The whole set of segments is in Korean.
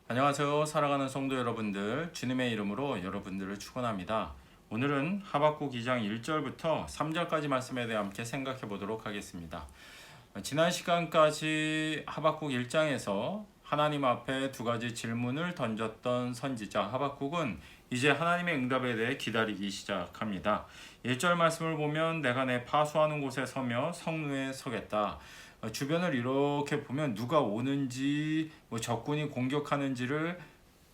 안녕하세요. 살아가는 성도 여러분들, 주님의 이름으로 여러분들을 축원합니다. 오늘은 하박국 2장 1절부터 3절까지 말씀에 대해 함께 생각해 보도록 하겠습니다. 지난 시간까지 하박국 1장에서 하나님 앞에 두 가지 질문을 던졌던 선지자 하박국은 이제 하나님의 응답에 대해 기다리기 시작합니다. 1절 말씀을 보면 내가 내 파수하는 곳에 서며 성루에 서겠다. 주변을 이렇게 보면 누가 오는지 적군이 공격하는지를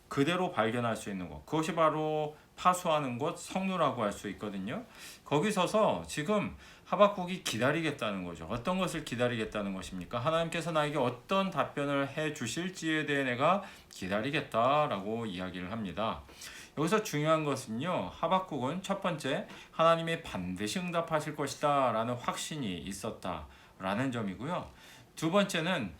그대로 발견할 수 있는 것, 그것이 바로 파수하는 곳 성루라고 할 수 있거든요. 거기 서서 지금 하박국이 기다리겠다는 거죠. 어떤 것을 기다리겠다는 것입니까? 하나님께서 나에게 어떤 답변을 해 주실지에 대해 내가 기다리겠다라고 이야기를 합니다. 여기서 중요한 것은요, 하박국은 첫 번째 하나님이 반드시 응답하실 것이다 라는 확신이 있었다 라는 점이고요. 두 번째는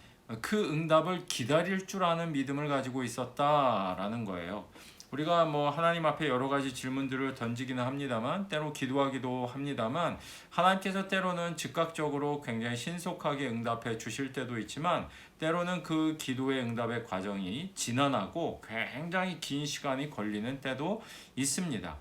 그 응답을 기다릴 줄 아는 믿음을 가지고 있었다라는 거예요. 우리가 하나님 앞에 여러 가지 질문들을 던지기는 합니다만, 때로 기도하기도 합니다만, 하나님께서 때로는 즉각적으로 굉장히 신속하게 응답해 주실 때도 있지만, 때로는 그 기도의 응답의 과정이 지난하고 굉장히 긴 시간이 걸리는 때도 있습니다.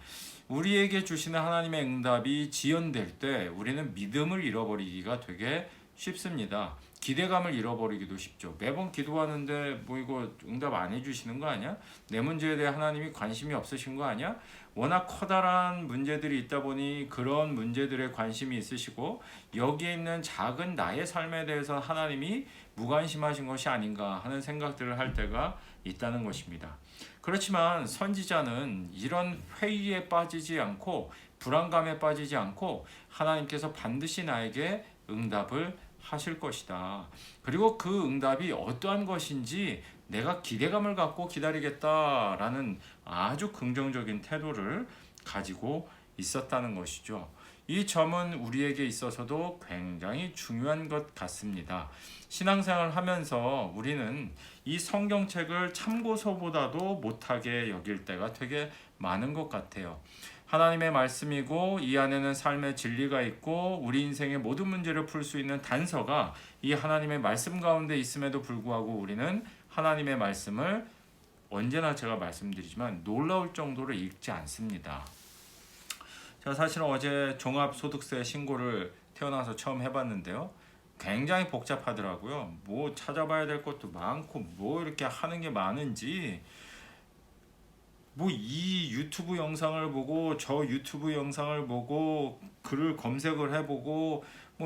우리에게 주시는 하나님의 응답이 지연될 때 우리는 믿음을 잃어버리기가 되게 쉽습니다. 기대감을 잃어버리기도 쉽죠. 매번 기도하는데 이거 응답 안 해주시는 거 아니야? 내 문제에 대해 하나님이 관심이 없으신 거 아니야? 워낙 커다란 문제들이 있다 보니 그런 문제들에 관심이 있으시고 여기에 있는 작은 나의 삶에 대해서 하나님이 무관심하신 것이 아닌가 하는 생각들을 할 때가 있다는 것입니다. 그렇지만 선지자는 이런 회의에 빠지지 않고 불안감에 빠지지 않고 하나님께서 반드시 나에게 응답을 하실 것이다. 그리고 그 응답이 어떠한 것인지 내가 기대감을 갖고 기다리겠다라는 아주 긍정적인 태도를 가지고 있었다는 것이죠. 이 점은 우리에게 있어서도 굉장히 중요한 것 같습니다. 신앙생활을 하면서 우리는 이 성경책을 참고서보다도 못하게 여길 때가 되게 많은 것 같아요. 하나님의 말씀이고 이 안에는 삶의 진리가 있고 우리 인생의 모든 문제를 풀 수 있는 단서가 이 하나님의 말씀 가운데 있음에도 불구하고 우리는 하나님의 말씀을 언제나 제가 말씀드리지만 놀라울 정도로 읽지 않습니다. 제가 사실은 어제 종합소득세 신고를 태어나서 처음 해봤는데요. 굉장히 복잡하더라고요. 찾아봐야 될 것도 많고 이렇게 하는 게 많은지 이 유튜브 영상을 보고 저 유튜브 영상을 보고 글을 검색을 해보고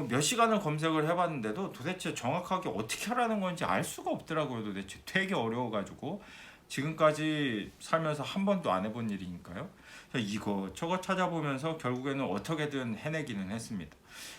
몇 시간을 검색을 해봤는데도 도대체 정확하게 어떻게 하라는 건지 알 수가 없더라고요. 도대체 되게 어려워가지고 지금까지 살면서 한 번도 안 해본 일이니까요. 이거 저거 찾아보면서 결국에는 어떻게든 해내기는 했습니다.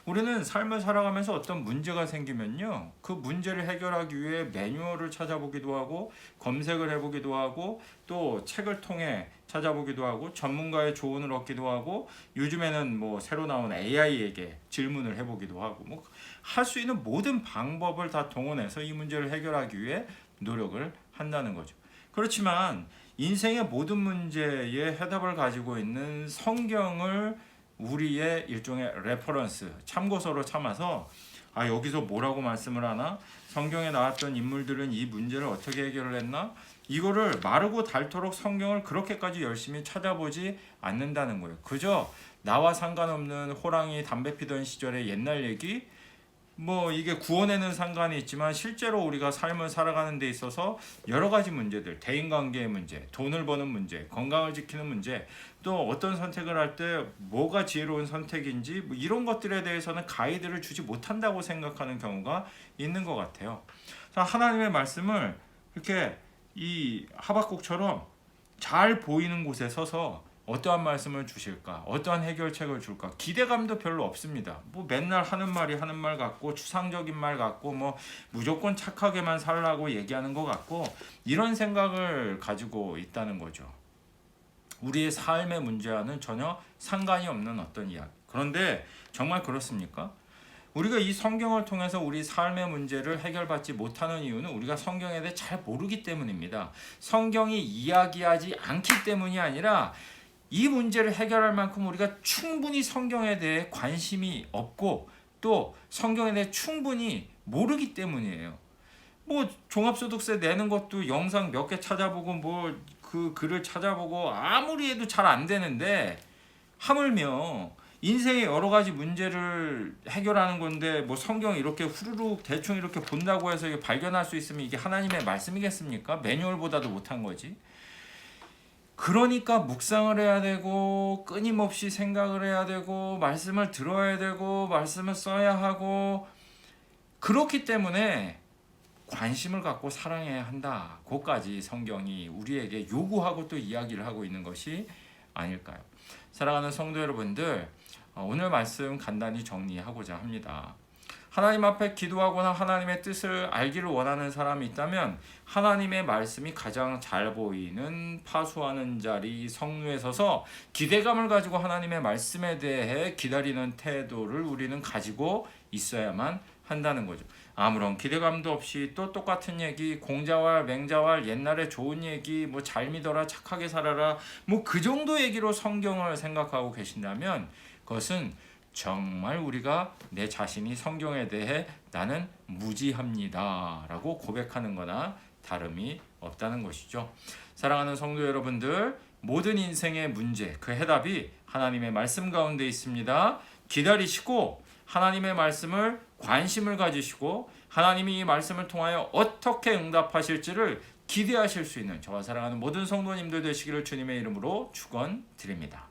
우리는 삶을 살아가면서 어떤 문제가 생기면요, 그 문제를 해결하기 위해 매뉴얼을 찾아보기도 하고 검색을 해보기도 하고 또 책을 통해 찾아보기도 하고 전문가의 조언을 얻기도 하고 요즘에는 새로 나온 AI에게 질문을 해보기도 하고 할 수 있는 모든 방법을 다 동원해서 이 문제를 해결하기 위해 노력을 한다는 거죠. 그렇지만 인생의 모든 문제에 해답을 가지고 있는 성경을 우리의 일종의 레퍼런스, 참고서로 삼아서 여기서 뭐라고 말씀을 하나? 성경에 나왔던 인물들은 이 문제를 어떻게 해결을 했나? 이거를 마르고 닳도록 성경을 그렇게까지 열심히 찾아보지 않는다는 거예요. 그저 나와 상관없는 호랑이 담배 피던 시절의 옛날 얘기, 이게 구원에는 상관이 있지만 실제로 우리가 삶을 살아가는 데 있어서 여러 가지 문제들, 대인관계의 문제, 돈을 버는 문제, 건강을 지키는 문제, 또 어떤 선택을 할 때 뭐가 지혜로운 선택인지 이런 것들에 대해서는 가이드를 주지 못한다고 생각하는 경우가 있는 것 같아요. 하나님의 말씀을 이렇게 이 하박국처럼 잘 보이는 곳에 서서 어떠한 말씀을 주실까? 어떠한 해결책을 줄까? 기대감도 별로 없습니다. 맨날 하는 말 같고 추상적인 말 같고 무조건 착하게만 살라고 얘기하는 것 같고 이런 생각을 가지고 있다는 거죠. 우리의 삶의 문제와는 전혀 상관이 없는 어떤 이야기. 그런데 정말 그렇습니까? 우리가 이 성경을 통해서 우리 삶의 문제를 해결받지 못하는 이유는 우리가 성경에 대해 잘 모르기 때문입니다. 성경이 이야기하지 않기 때문이 아니라 이 문제를 해결할 만큼 우리가 충분히 성경에 대해 관심이 없고 또 성경에 대해 충분히 모르기 때문이에요. 뭐 종합소득세 내는 것도 영상 몇 개 찾아보고 뭐 그 글을 찾아보고 아무리 해도 잘 안 되는데, 하물며 인생의 여러 가지 문제를 해결하는 건데 뭐 성경 이렇게 후루룩 대충 이렇게 본다고 해서 이게 발견할 수 있으면 이게 하나님의 말씀이겠습니까? 매뉴얼보다도 못한 거지. 그러니까 묵상을 해야 되고 끊임없이 생각을 해야 되고 말씀을 들어야 되고 말씀을 써야 하고, 그렇기 때문에 관심을 갖고 사랑해야 한다. 그까지 성경이 우리에게 요구하고 또 이야기를 하고 있는 것이 아닐까요? 사랑하는 성도 여러분들, 오늘 말씀 간단히 정리하고자 합니다. 하나님 앞에 기도하거나 하나님의 뜻을 알기를 원하는 사람이 있다면 하나님의 말씀이 가장 잘 보이는 파수하는 자리 성루에 서서 기대감을 가지고 하나님의 말씀에 대해 기다리는 태도를 우리는 가지고 있어야만 한다는 거죠. 아무런 기대감도 없이 또 똑같은 얘기, 공자왈 맹자왈, 옛날에 좋은 얘기, 뭐 잘 믿어라, 착하게 살아라, 뭐 그 정도 얘기로 성경을 생각하고 계신다면 그것은 정말 우리가 내 자신이 성경에 대해 나는 무지합니다 라고 고백하는 거나 다름이 없다는 것이죠. 사랑하는 성도 여러분들, 모든 인생의 문제, 그 해답이 하나님의 말씀 가운데 있습니다. 기다리시고 하나님의 말씀을 관심을 가지시고 하나님이 이 말씀을 통하여 어떻게 응답하실지를 기대하실 수 있는 저와 사랑하는 모든 성도님들 되시기를 주님의 이름으로 축원드립니다.